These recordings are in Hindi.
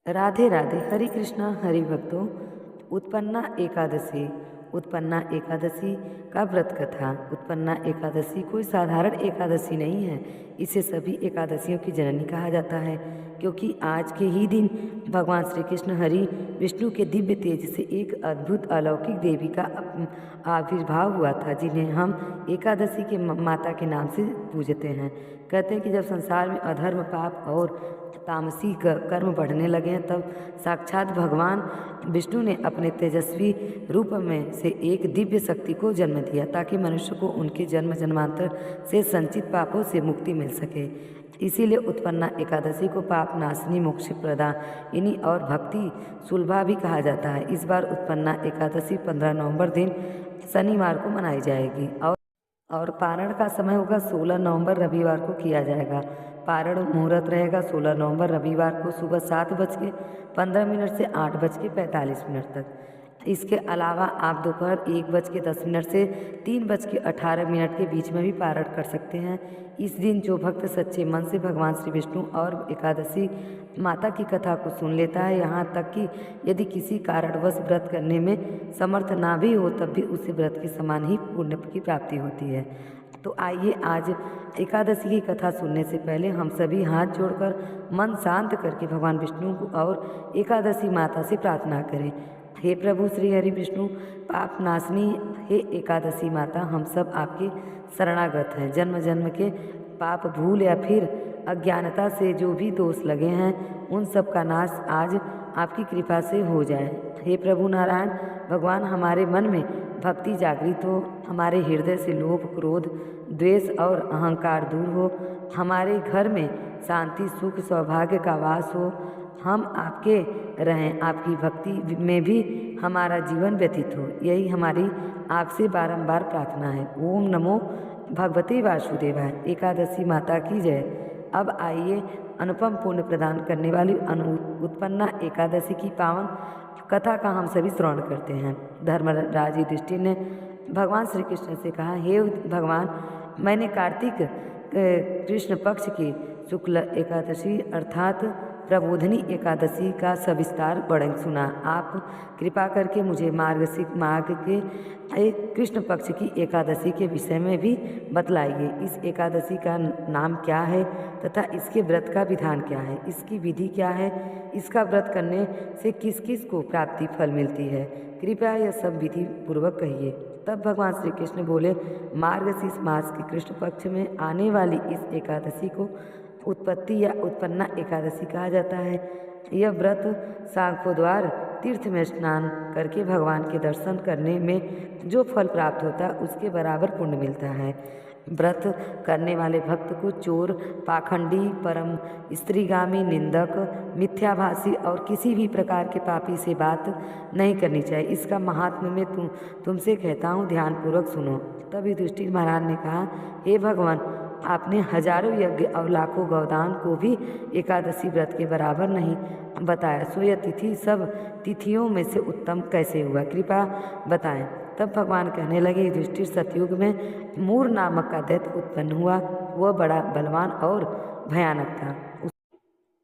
राधे राधे। हरे कृष्णा हरि भक्तों। उत्पन्ना एकादशी का व्रत कथा। उत्पन्ना एकादशी कोई साधारण एकादशी नहीं है। इसे सभी एकादशियों की जननी कहा जाता है, क्योंकि आज के ही दिन भगवान श्री कृष्ण हरि विष्णु के दिव्य तेज से एक अद्भुत अलौकिक देवी का आविर्भाव हुआ था, जिन्हें हम एकादशी के माता के नाम से पूजते हैं। कहते हैं कि जब संसार में अधर्म, पाप और तामसी कर्म बढ़ने लगे हैं, तब साक्षात भगवान विष्णु ने अपने तेजस्वी रूप में से एक दिव्य शक्ति को जन्म दिया, ताकि मनुष्य को उनके जन्म जन्मांतर से संचित पापों से मुक्ति मिल सके। इसीलिए उत्पन्ना एकादशी को पाप नाशनी, मोक्ष प्रदायिनी और भक्ति सुलभा भी कहा जाता है। इस बार उत्पन्ना एकादशी 15 नवंबर दिन शनिवार को मनाई जाएगी और पारण का समय होगा 16 नवंबर रविवार को किया जाएगा। पारण मुहूर्त रहेगा 16 नवंबर रविवार को सुबह 7:15 से 8:45 तक। इसके अलावा आप दोपहर 1:10 से 3:18 के बीच में भी पारण कर सकते हैं। इस दिन जो भक्त सच्चे मन से भगवान श्री विष्णु और एकादशी माता की कथा को सुन लेता है, यहाँ तक कि यदि किसी कारणवश व्रत करने में समर्थ ना भी हो, तब भी उसे व्रत के समान ही पुण्य की प्राप्ति होती है। तो आइए आज एकादशी की कथा सुनने से पहले हम सभी हाथ जोड़कर मन शांत करके भगवान विष्णु को और एकादशी माता से प्रार्थना करें। हे प्रभु श्री हरि विष्णु पाप नाशनी, हे एकादशी माता, हम सब आपके शरणागत हैं। जन्म जन्म के पाप, भूल या फिर अज्ञानता से जो भी दोष लगे हैं, उन सब का नाश आज आपकी कृपा से हो जाए। हे प्रभु नारायण भगवान, हमारे मन में भक्ति जागृत हो, हमारे हृदय से लोभ, क्रोध, द्वेष और अहंकार दूर हो, हमारे घर में शांति, सुख, सौभाग्य का वास हो, हम आपके रहें, आपकी भक्ति में भी हमारा जीवन व्यतीत हो, यही हमारी आपसे बारंबार प्रार्थना है। ओम नमो भगवते वासुदेवाय। एकादशी माता की जय। अब आइए अनुपम पुण्य प्रदान करने वाली उत्पन्ना एकादशी की पावन कथा का हम सभी श्रवण करते हैं। धर्मराज युधिष्ठिर ने भगवान श्री कृष्ण से कहा, हे भगवान, मैंने कार्तिक कृष्ण पक्ष की शुक्ल एकादशी अर्थात प्रबोधनी एकादशी का सविस्तार वर्णन सुना। आप कृपा करके मुझे मार्ग के कृष्ण पक्ष की एकादशी के विषय में भी बतलाइए। इस एकादशी का नाम क्या है तथा इसके व्रत का विधान क्या है, इसकी विधि क्या है, इसका व्रत करने से किस किस को प्राप्ति फल मिलती है, कृपया यह सब विधि पूर्वक कहिए। तब भगवान श्री कृष्ण बोले, मार्गशीर्ष मास के कृष्ण पक्ष में आने वाली इस एकादशी को उत्पत्ति या उत्पन्ना एकादशी कहा जाता है। यह व्रत सांख्योद्वार तीर्थ में स्नान करके भगवान के दर्शन करने में जो फल प्राप्त होता है, उसके बराबर पुण्य मिलता है। व्रत करने वाले भक्त को चोर, पाखंडी, परम स्त्रीगामी, निंदक, मिथ्याभाषी और किसी भी प्रकार के पापी से बात नहीं करनी चाहिए। इसका महात्म्य मैं तुमसे कहता हूँ, ध्यानपूर्वक सुनो। तब युधिष्ठिर महाराज ने कहा, हे भगवान, आपने हजारों यज्ञ और लाखों गौदान को भी एकादशी व्रत के बराबर नहीं बताया, सो यह तिथि सब तिथियों में से उत्तम कैसे हुआ, कृपा बताएं। तब भगवान कहने लगे, युधिष्ठिर, सतयुग में मूर नामक का दैत्य उत्पन्न हुआ। वह बड़ा बलवान और भयानक था।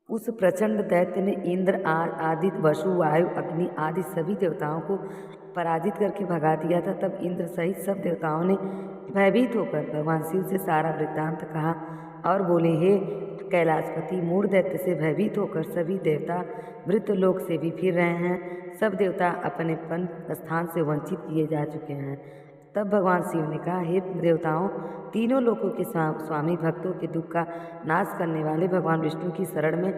उस प्रचंड दैत्य ने इंद्र, आदित्य, वसु, वायु, अग्नि आदि सभी देवताओं को पराजित करके भगा दिया था। तब इंद्र सहित सब देवताओं ने भयभीत होकर भगवान शिव से सारा वृत्तांत कहा और बोले, हे कैलाशपति, मूढ़ दैत्य से भयभीत होकर सभी देवता मृत लोक से भी फिर रहे हैं। सब देवता अपने पन स्थान से वंचित किए जा चुके हैं। तब भगवान शिव ने कहा, हे देवताओं, तीनों लोकों के स्वामी, भक्तों के दुख का नाश करने वाले भगवान विष्णु की शरण में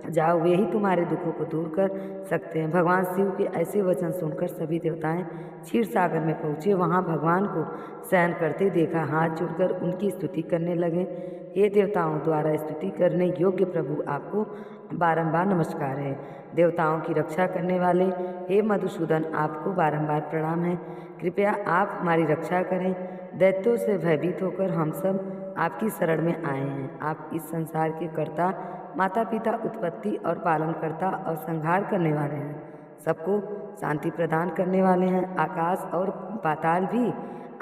जाओ, वे ही तुम्हारे दुखों को दूर कर सकते हैं। भगवान शिव के ऐसे वचन सुनकर सभी देवताएं क्षीर सागर में पहुँचे। वहाँ भगवान को शयन करते देखा, हाथ जोड़कर उनकी स्तुति करने लगे। हे देवताओं द्वारा स्तुति करने योग्य प्रभु, आपको बारंबार नमस्कार है। देवताओं की रक्षा करने वाले हे मधुसूदन, आपको बारंबार प्रणाम है। कृपया आप हमारी रक्षा करें। दैत्यों से भयभीत होकर हम सब आपकी शरण में आए हैं। आप इस संसार के कर्ता, माता पिता, उत्पत्ति और पालनकर्ता और संहार करने वाले हैं। सबको शांति प्रदान करने वाले हैं। आकाश और पाताल भी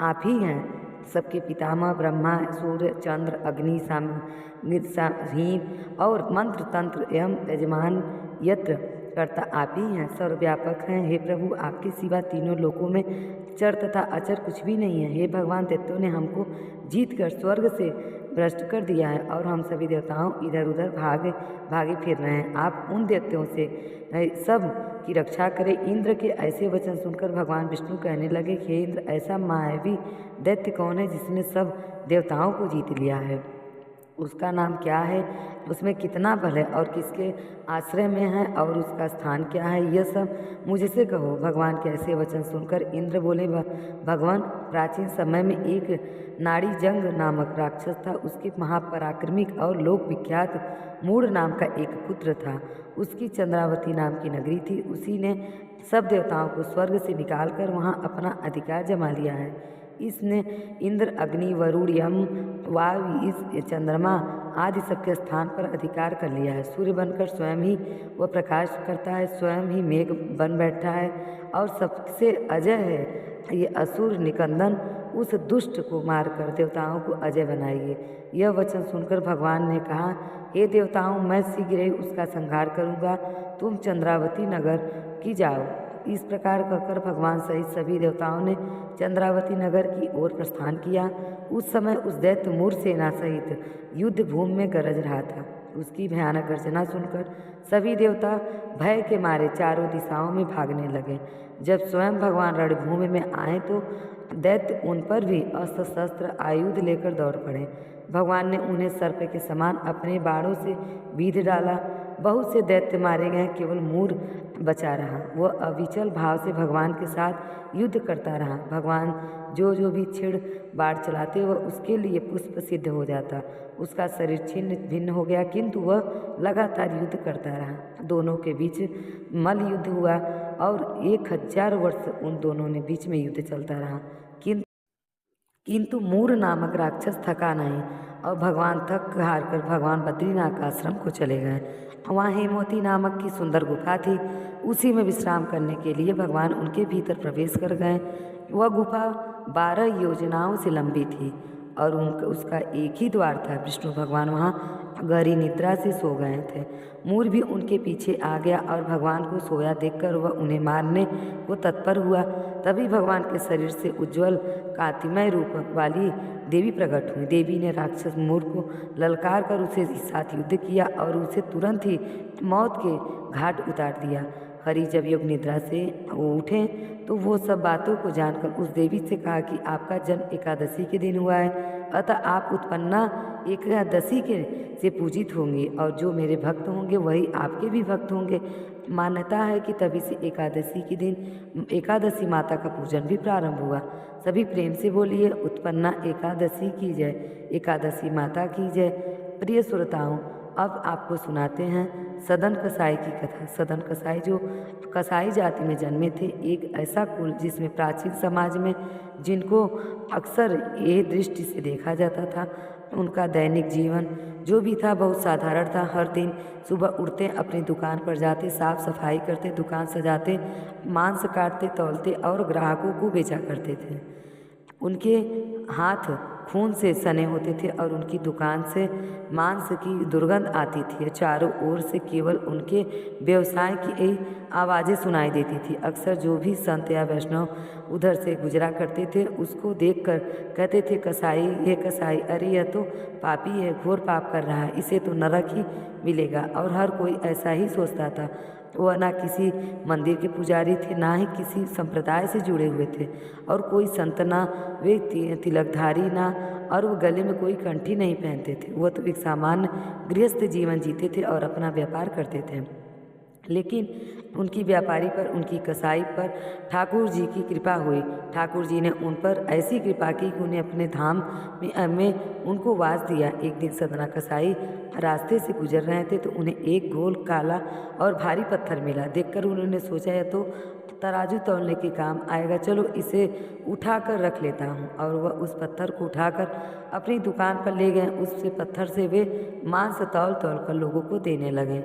आप ही हैं। सबके पितामह ब्रह्मा, सूर्य, चंद्र, अग्नि, हिम और मंत्र, तंत्र एवं यजमान यत्र कर्ता आप ही हैं, सर्वव्यापक हैं। हे प्रभु, आपके सिवा तीनों लोकों में चर तथा अचर कुछ भी नहीं है। हे भगवान, दैत्यों ने हमको जीत कर स्वर्ग से भ्रष्ट कर दिया है और हम सभी देवताओं इधर उधर भागे फिर रहे हैं। आप उन दैत्यों से सब की रक्षा करें। इंद्र के ऐसे वचन सुनकर भगवान विष्णु कहने लगे, हे इंद्र, ऐसा मायावी दैत्य कौन है जिसने सब देवताओं को जीत लिया है? उसका नाम क्या है? उसमें कितना बल है और किसके आश्रय में है और उसका स्थान क्या है? यह सब मुझसे कहो। भगवान के ऐसे वचन सुनकर इंद्र बोले, भगवान, प्राचीन समय में एक नाड़ी जंग नामक राक्षस था। उसके महापराक्रमिक और लोक विख्यात मूढ़ नाम का एक पुत्र था। उसकी चंद्रावती नाम की नगरी थी। उसी ने सब देवताओं को स्वर्ग से निकालकर वहाँ अपना अधिकार जमा लिया है। इसने इंद्र, अग्नि, वरुण, यम, वायु, इस चंद्रमा आदि सबके स्थान पर अधिकार कर लिया है। सूर्य बनकर स्वयं ही वह प्रकाश करता है, स्वयं ही मेघ बन बैठा है और सबसे अजय है। ये असुर निकंदन उस दुष्ट को मारकर देवताओं को अजय बनाइए। यह वचन सुनकर भगवान ने कहा, हे देवताओं, मैं शीघ्र ही उसका संहार करूँगा। तुम चंद्रावती नगर की जाओ। इस प्रकार कहकर भगवान सहित सभी देवताओं ने चंद्रावती नगर की ओर प्रस्थान किया। उस समय उस दैत्य मूर सेना सहित युद्ध भूमि में गरज रहा था। उसकी भयानक गर्जना सुनकर सभी देवता भय के मारे चारों दिशाओं में भागने लगे। जब स्वयं भगवान रणभूमि में आए तो दैत्य उन पर भी अस्त्र शस्त्र आयुध लेकर दौड़ पड़े। भगवान ने उन्हें सर्प के समान अपने बाणों से बीध डाला। बहुत से दैत्य मारे गए, केवल मूर बचा रहा। वह अविचल भाव से भगवान के साथ युद्ध करता रहा। भगवान जो भी छिड़ बाढ़ चलाते वह उसके लिए पुष्प सिद्ध हो जाता। उसका शरीर छिन्न भिन्न हो गया, किंतु वह लगातार युद्ध करता रहा। दोनों के बीच मल युद्ध हुआ और 1000 वर्ष उन दोनों ने बीच में युद्ध चलता रहा। किंतु मूर नामक राक्षस थका नहीं और भगवान थक हार कर भगवान बद्रीनाथ का आश्रम को चले गए। वहाँ हेमवती नामक की सुंदर गुफा थी। उसी में विश्राम करने के लिए भगवान उनके भीतर प्रवेश कर गए। वह गुफा 12 योजनाओं से लंबी थी और उसका एक ही द्वार था। विष्णु भगवान वहाँ गहरी निद्रा से सो गए थे। मूर भी उनके पीछे आ गया और भगवान को सोया देखकर वह उन्हें मारने को तत्पर हुआ। तभी भगवान के शरीर से उज्ज्वल कांतिमय रूप वाली देवी प्रकट हुई। देवी ने राक्षस मूर को ललकार कर उसे साथ युद्ध किया और उसे तुरंत ही मौत के घाट उतार दिया। हरि जब योग निद्रा से उठे तो वो सब बातों को जानकर उस देवी से कहा कि आपका जन्म एकादशी के दिन हुआ है, अतः आप उत्पन्ना एकादशी के से पूजित होंगे और जो मेरे भक्त होंगे वही आपके भी भक्त होंगे। मान्यता है कि तभी से एकादशी के दिन एकादशी माता का पूजन भी प्रारंभ हुआ। सभी प्रेम से बोलिए, उत्पन्ना एकादशी की जय, एकादशी माता की जय। प्रिय श्रोताओं, अब आपको सुनाते हैं सदन कसाई की कथा। सदन कसाई जो कसाई जाति में जन्मे थे, एक ऐसा कुल जिसमें प्राचीन समाज में जिनको अक्सर ये दृष्टि से देखा जाता था, उनका दैनिक जीवन जो भी था बहुत साधारण था। हर दिन सुबह उठते, अपनी दुकान पर जाते, साफ सफाई करते, दुकान सजाते, मांस काटते, तौलते और ग्राहकों को बेचा करते थे। उनके हाथ खून से सने होते थे और उनकी दुकान से मांस की दुर्गंध आती थी। चारों ओर से केवल उनके व्यवसाय की आवाज़ें सुनाई देती थी। अक्सर जो भी संत या वैष्णव उधर से गुजरा करते थे उसको देखकर कहते थे, कसाई, ये कसाई, अरे यह तो पापी है, घोर पाप कर रहा है, इसे तो नरक ही मिलेगा। और हर कोई ऐसा ही सोचता था। वह ना किसी मंदिर के पुजारी थे, ना ही किसी संप्रदाय से जुड़े हुए थे और कोई संत ना वे तिलकधारी ना, और वो गले में कोई कंठी नहीं पहनते थे। वह तो एक सामान्य गृहस्थ जीवन जीते थे और अपना व्यापार करते थे। लेकिन उनकी व्यापारी पर, उनकी कसाई पर ठाकुर जी की कृपा हुई। ठाकुर जी ने उन पर ऐसी कृपा की कि उन्हें अपने धाम में उनको वास दिया। एक दिन सदना कसाई रास्ते से गुजर रहे थे तो उन्हें एक गोल, काला और भारी पत्थर मिला। देखकर उन्होंने सोचा, यह तो तराजू तौलने के काम आएगा, चलो इसे उठाकर रख लेता हूँ। और वह उस पत्थर को उठाकर अपनी दुकान पर ले गए। उस पत्थर से वे मांस तौल कर लोगों को देने लगे।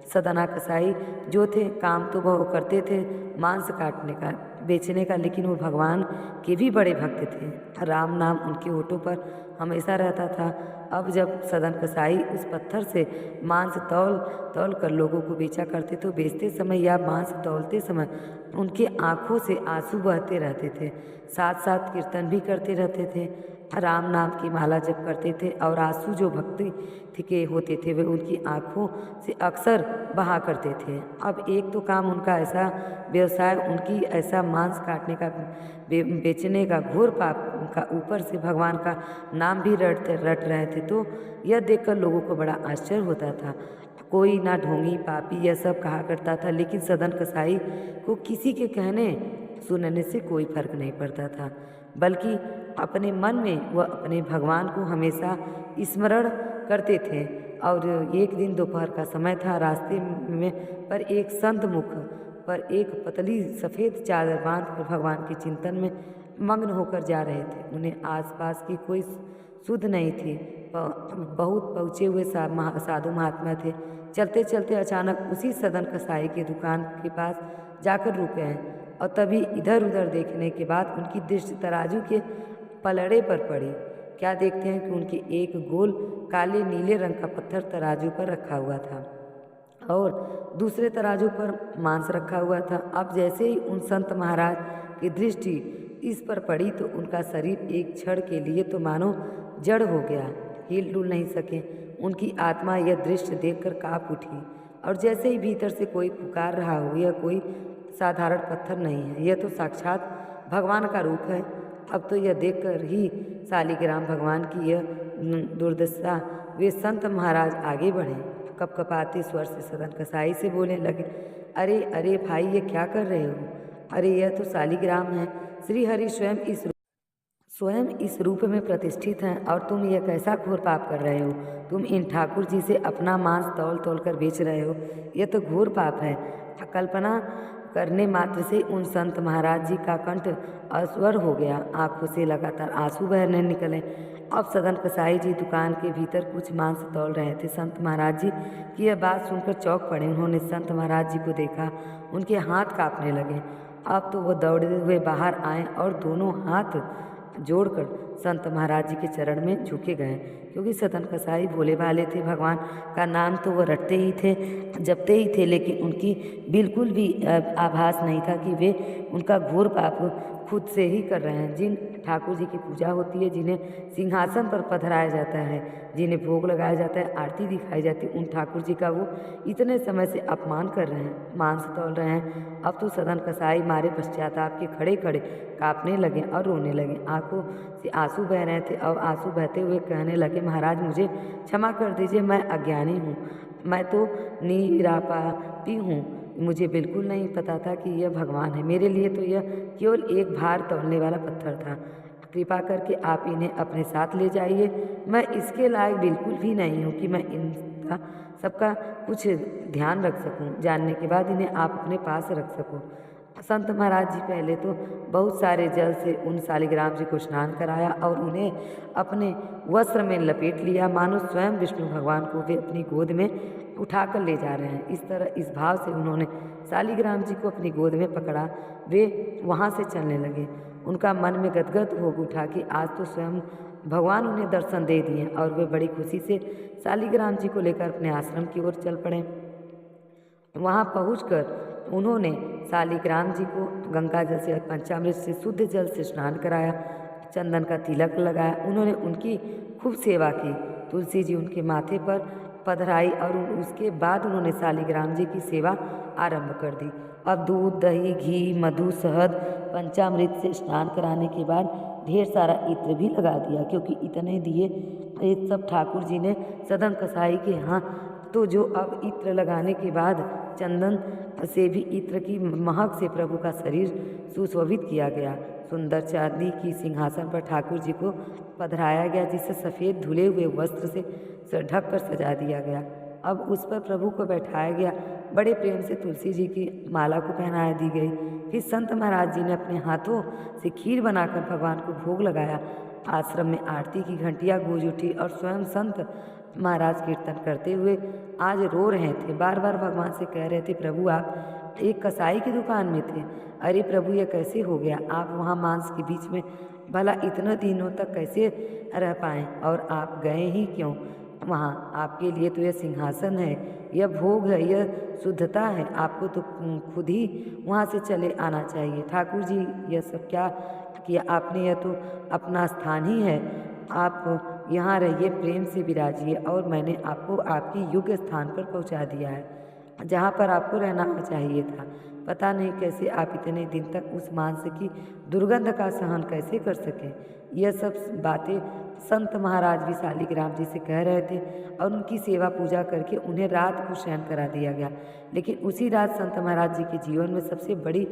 सदना कसाई जो थे, काम तो वह करते थे मांस काटने का, बेचने का, लेकिन वो भगवान के भी बड़े भक्त थे। राम नाम उनके होठों पर हमेशा रहता था। अब जब सदन कसाई उस पत्थर से मांस तौल तौल कर लोगों को बेचा करते तो बेचते समय या मांस तौलते समय उनके आंखों से आंसू बहते रहते थे। साथ साथ कीर्तन भी करते रहते थे, राम नाम की माला जप करते थे और आंसू जो भक्ति के होते थे वे उनकी आंखों से अक्सर बहा करते थे। अब एक तो काम उनका ऐसा व्यवसाय, उनकी ऐसा मांस काटने का बेचने का घोर पाप का, ऊपर से भगवान का नाम भी रट रहे थे। तो यह देखकर लोगों को बड़ा आश्चर्य होता था। कोई ना ढोंगी पापी यह सब कहा करता था, लेकिन सदन कसाई को किसी के कहने सुनने से कोई फर्क नहीं पड़ता था, बल्कि अपने मन में वह अपने भगवान को हमेशा स्मरण करते थे। और एक दिन दोपहर का समय था। रास्ते में पर एक संत मुख पर एक पतली सफ़ेद चादर बांध कर भगवान के चिंतन में मग्न होकर जा रहे थे। उन्हें आसपास की कोई सुध नहीं थी। बहुत पहुँचे हुए साधु महात्मा थे। चलते चलते अचानक उसी सदन कसाई की दुकान के पास जाकर रुके हैं और तभी इधर उधर देखने के बाद उनकी दृष्टि तराजू के पलड़े पर पड़ी। क्या देखते हैं कि उनके एक गोल काले नीले रंग का पत्थर तराजू पर रखा हुआ था और दूसरे तराजू पर मांस रखा हुआ था। अब जैसे ही उन संत महाराज की दृष्टि इस पर पड़ी तो उनका शरीर एक क्षण के लिए तो मानो जड़ हो गया, हिल डुल नहीं सके। उनकी आत्मा यह दृश्य देखकर कांप उठी और जैसे ही भीतर से कोई पुकार रहा हो, यह कोई साधारण पत्थर नहीं है, यह तो साक्षात भगवान का रूप है। अब तो यह देखकर ही शालिग्राम भगवान की यह दुर्दशा, वे संत महाराज आगे बढ़े, कपकपाते स्वर से सदन कसाई से बोलने लगे, अरे अरे भाई, ये क्या कर रहे हो? अरे यह तो शालिग्राम है। श्री हरि स्वयं इस रूप में प्रतिष्ठित हैं और तुम यह कैसा घोर पाप कर रहे हो? तुम इन ठाकुर जी से अपना मांस तौल तौल कर बेच रहे हो। यह तो घोर पाप है। कल्पना करने मात्र से उन संत महाराज जी का कंठ अस्वर हो गया, आंखों से लगातार आंसू बहने निकले। अब सदन कसाई जी दुकान के भीतर कुछ मांस तौल रहे थे। संत महाराज जी की यह बात सुनकर चौंक पड़े। उन्होंने संत महाराज जी को देखा, उनके हाथ कांपने लगे। अब तो वो दौड़ते हुए बाहर आए और दोनों हाथ जोड़कर संत महाराज जी के चरण में झुके गए, क्योंकि सदन कसाई भोले भाले थे। भगवान का नाम तो वो रटते ही थे, जपते ही थे, लेकिन उनकी बिल्कुल भी आभास नहीं था कि वे उनका घोर पाप खुद से ही कर रहे हैं। जिन ठाकुर जी की पूजा होती है, जिन्हें सिंहासन पर पधराया जाता है, जिन्हें भोग लगाया जाता है, आरती दिखाई जाती है, उन ठाकुर जी का वो इतने समय से अपमान कर रहे हैं, मांस तौल रहे हैं। अब तो सदन कसाई मारे पश्चाताप के खड़े खड़े कांपने लगे और रोने लगे। आंखों से आंसू बह रहे थे और आंसू बहते हुए कहने लगे, महाराज मुझे क्षमा कर दीजिए, मैं अज्ञानी हूँ, मैं तो निरापापी हूँ, मुझे बिल्कुल नहीं पता था कि यह भगवान है। मेरे लिए तो यह केवल एक भार तौलने वाला पत्थर था। कृपा करके आप इन्हें अपने साथ ले जाइए। मैं इसके लायक बिल्कुल भी नहीं हूँ कि मैं इनका सबका कुछ ध्यान रख सकूँ। जानने के बाद इन्हें आप अपने पास रख सको। संत महाराज जी पहले तो बहुत सारे जल से उन शालिग्राम जी को स्नान कराया और उन्हें अपने वस्त्र में लपेट लिया, मानो स्वयं विष्णु भगवान को वे अपनी गोद में उठाकर ले जा रहे हैं। इस तरह इस भाव से उन्होंने शालिग्राम जी को अपनी गोद में पकड़ा। वे वहाँ से चलने लगे। उनका मन में गदगद हो उठा कि आज तो स्वयं भगवान उन्हें दर्शन दे दिए और वे बड़ी खुशी से शालिग्राम जी को लेकर अपने आश्रम की ओर चल पड़े। वहाँ पहुंचकर उन्होंने शालिग्राम जी को गंगा जल से, पंचामृत से, शुद्ध जल से स्नान कराया, चंदन का तिलक लगाया। उन्होंने उनकी खूब सेवा की। तुलसी जी उनके माथे पर पधराई और उसके बाद उन्होंने शालिग्राम जी की सेवा आरंभ कर दी। अब दूध, दही, घी, मधु, शहद, पंचामृत से स्नान कराने के बाद ढेर सारा इत्र भी लगा दिया, क्योंकि इतने दिए ये सब ठाकुर जी ने सदन कसाई के यहाँ। तो जो अब इत्र लगाने के बाद चंदन से भी इत्र की महक से प्रभु का शरीर सुशोभित किया गया। सुंदर चांदी की सिंहासन पर ठाकुर जी को पधराया गया, जिसे सफ़ेद धुले हुए वस्त्र से ढक कर सजा दिया गया। अब उस पर प्रभु को बैठाया गया। बड़े प्रेम से तुलसी जी की माला को पहनाया दी गई। फिर संत महाराज जी ने अपने हाथों से खीर बनाकर भगवान को भोग लगाया। आश्रम में आरती की घंटियाँ गूंज उठी और स्वयं संत महाराज कीर्तन करते हुए आज रो रहे थे। बार बार भगवान से कह रहे थे, प्रभु आप एक कसाई की दुकान में थे, अरे प्रभु यह कैसे हो गया? आप वहाँ मांस के बीच में भला इतने दिनों तक कैसे रह पाएँ? और आप गए ही क्यों वहाँ? आपके लिए तो यह सिंहासन है, यह भोग है, यह शुद्धता है। आपको तो खुद ही वहाँ से चले आना चाहिए। ठाकुर जी, यह सब क्या किया आपने? यह तो अपना स्थान ही है। आप यहाँ रहिए, प्रेम से विराजिए, और मैंने आपको आपकी योग्य स्थान पर पहुँचा दिया है, जहाँ पर आपको रहना चाहिए था। पता नहीं कैसे आप इतने दिन तक उस मांस की दुर्गंध का सहन कैसे कर सके। यह सब बातें संत महाराज भी शालिग्राम जी से कह रहे थे, और उनकी सेवा पूजा करके उन्हें रात को शयन करा दिया गया। लेकिन उसी रात संत महाराज जी के जीवन में सबसे बड़ी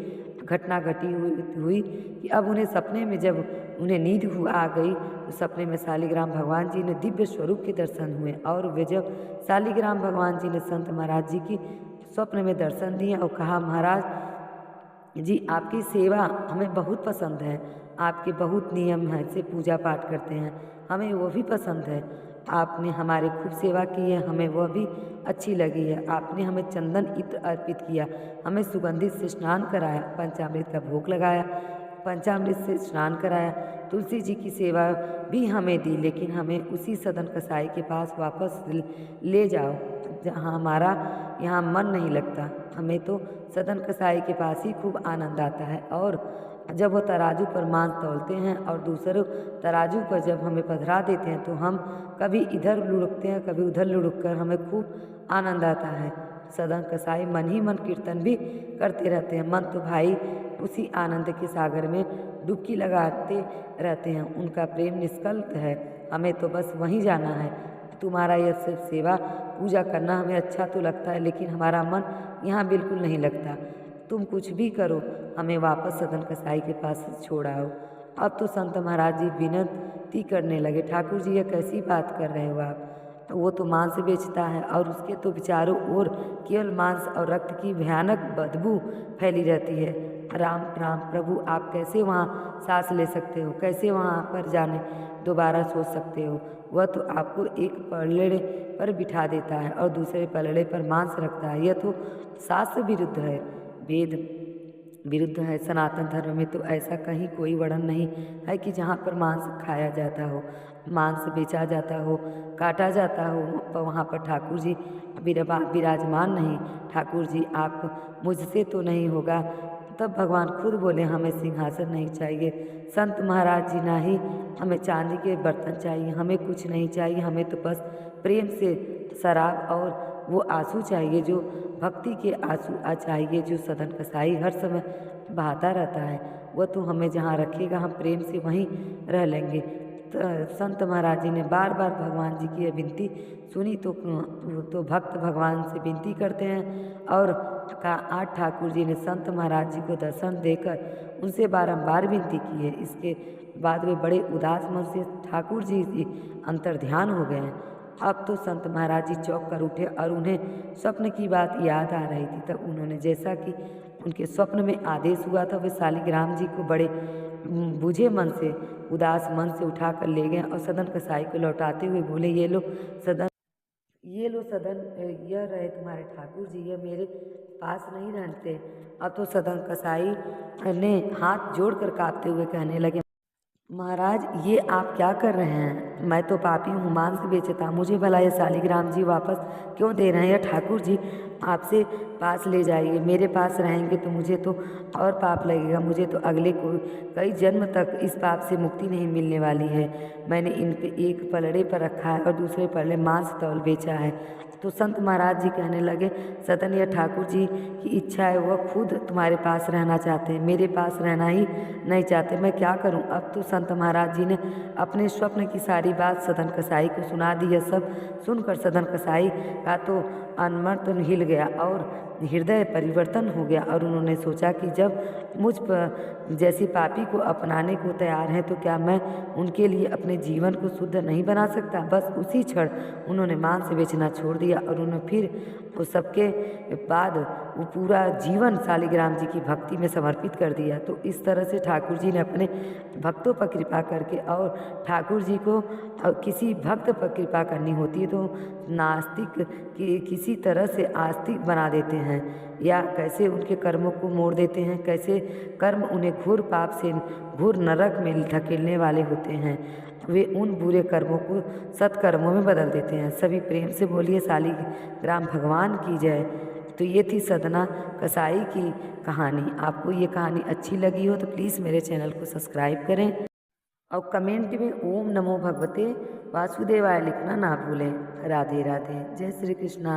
घटना घटी हुई कि अब उन्हें सपने में, जब उन्हें नींद आ गई, तो सपने में शालिग्राम भगवान जी ने दिव्य स्वरूप के दर्शन हुए। और वे जब शालिग्राम भगवान जी ने संत महाराज जी की स्वप्न में दर्शन दिए और कहा, महाराज जी, आपकी सेवा हमें बहुत पसंद है, आपके बहुत नियम हैं, से पूजा पाठ करते हैं, हमें वो भी पसंद है। आपने हमारी खूब सेवा की है, हमें वह भी अच्छी लगी है। आपने हमें चंदन इत्र अर्पित किया, हमें सुगंधित से स्नान कराया, पंचामृत का भोग लगाया, पंचामृत से स्नान कराया, तुलसी जी की सेवा भी हमें दी। लेकिन हमें उसी सदन कसाई के पास वापस ले जाओ, जहाँ हमारा यहाँ मन नहीं लगता। हमें तो सदन कसाई के पास ही खूब आनंद आता है। और जब वो तराजू पर मांस तौलते हैं और दूसरे तराजू पर जब हमें पधरा देते हैं, तो हम कभी इधर लुढ़कते हैं, कभी उधर लुढ़क कर हमें खूब आनंद आता है। सदन कसाई मन ही मन कीर्तन भी करते रहते हैं। मन तो भाई उसी आनंद के सागर में डुबकी लगाते रहते हैं। उनका प्रेम निष्कल्प है, हमें तो बस वहीं जाना है। तुम्हारा यह सिर्फ सेवा पूजा करना हमें अच्छा तो लगता है, लेकिन हमारा मन यहाँ बिल्कुल नहीं लगता। तुम कुछ भी करो, हमें वापस सदन कसाई के पास छोड़ आओ। अब तो संत महाराज जी विनती करने लगे, ठाकुर जी, यह कैसी बात कर रहे हो आप? वो तो मांस बेचता है, और उसके तो विचारों ओर केवल मांस और रक्त की भयानक बदबू फैली रहती है। राम राम प्रभु, आप कैसे वहाँ सांस ले सकते हो? कैसे वहाँ पर जाने दोबारा सोच सकते हो? वह तो आपको एक पलड़े पर बिठा देता है और दूसरे पलड़े पर मांस रखता है। यह तो शास्त्र विरुद्ध है, वेद विरुद्ध है। सनातन धर्म में तो ऐसा कहीं कोई वर्णन नहीं है कि जहाँ पर मांस खाया जाता हो, मांस बेचा जाता हो, काटा जाता हो, वहाँ पर ठाकुर जी विराजमान नहीं। ठाकुर जी, आप मुझसे तो नहीं होगा। तब भगवान खुद बोले, हमें सिंहासन नहीं चाहिए, संत महाराज जी ना ही हमें चांदी के बर्तन चाहिए, हमें कुछ नहीं चाहिए। हमें तो बस प्रेम से शराब और वो आंसू चाहिए, जो भक्ति के आंसू चाहिए, जो सदन कसाई हर समय बहाता रहता है। वह तो हमें जहाँ रखेगा, हम प्रेम से वहीं रह लेंगे। संत महाराज जी ने बार बार भगवान जी की यह विनती सुनी, तो भक्त भगवान से विनती करते हैं। और आज ठाकुर जी ने संत महाराज जी को दर्शन देकर उनसे बारंबार विनती की है। इसके बाद वे बड़े उदास मन से ठाकुर जी अंतर्ध्यान हो गए हैं। अब तो संत महाराज जी चौंक कर उठे और उन्हें स्वप्न की बात याद आ रही थी। तब उन्होंने, जैसा कि उनके स्वप्न में आदेश हुआ था, वे शालिग्राम जी को बड़े बुझे मन से, उदास मन से उठा कर ले गए और सदन कसाई को लौटाते हुए बोले, ये लो सदन, यह रहे तुम्हारे ठाकुर जी, यह मेरे पास नहीं रहते। अब तो सदन कसाई ने हाथ जोड़कर कांपते हुए कहने लगे, महाराज, ये आप क्या कर रहे हैं? मैं तो पापी हूँ, मांस बेचता, मुझे भला ये शालिग्राम जी वापस क्यों दे रहे हैं? ठाकुर जी, आपसे पास ले जाइए, मेरे पास रहेंगे तो मुझे तो और पाप लगेगा। मुझे तो अगले कई जन्म तक इस पाप से मुक्ति नहीं मिलने वाली है। मैंने इनके एक पलड़े पर रखा है और दूसरे पलड़े मांस तौल बेचा है। तो संत महाराज जी कहने लगे, सदन, यह ठाकुर जी की इच्छा है, वह खुद तुम्हारे पास रहना चाहते हैं, मेरे पास रहना ही नहीं चाहते। मैं क्या करूं? अब तो संत महाराज जी ने अपने स्वप्न की सारी बात सदन कसाई को सुना दी। यह सब सुनकर सदन कसाई का तो अनमर्त हिल गया और हृदय परिवर्तन हो गया, और उन्होंने सोचा कि जब मुझ पर जैसी पापी को अपनाने को तैयार हैं, तो क्या मैं उनके लिए अपने जीवन को शुद्ध नहीं बना सकता? बस उसी क्षण उन्होंने मांस बेचना छोड़ दिया, और उन्होंने फिर उस सबके बाद वो पूरा जीवन शालिग्राम जी की भक्ति में समर्पित कर दिया। तो इस तरह से ठाकुर जी ने अपने भक्तों पर कृपा करके, और ठाकुर जी को किसी भक्त पर कृपा करनी होती है तो नास्तिक की किसी तरह से आस्तिक बना देते हैं, या कैसे उनके कर्मों को मोड़ देते हैं, कैसे कर्म उन्हें घोर पाप से घोर नरक में धकेलने वाले होते हैं, वे उन बुरे कर्मों को सत्कर्मों में बदल देते हैं। सभी प्रेम से बोलिए शालिग्राम भगवान की जय। तो ये थी सदना कसाई की कहानी। आपको ये कहानी अच्छी लगी हो तो प्लीज़ मेरे चैनल को सब्सक्राइब करें और कमेंट में ओम नमो भगवते वासुदेवाय लिखना ना भूलें। राधे राधे, जय श्री कृष्णा।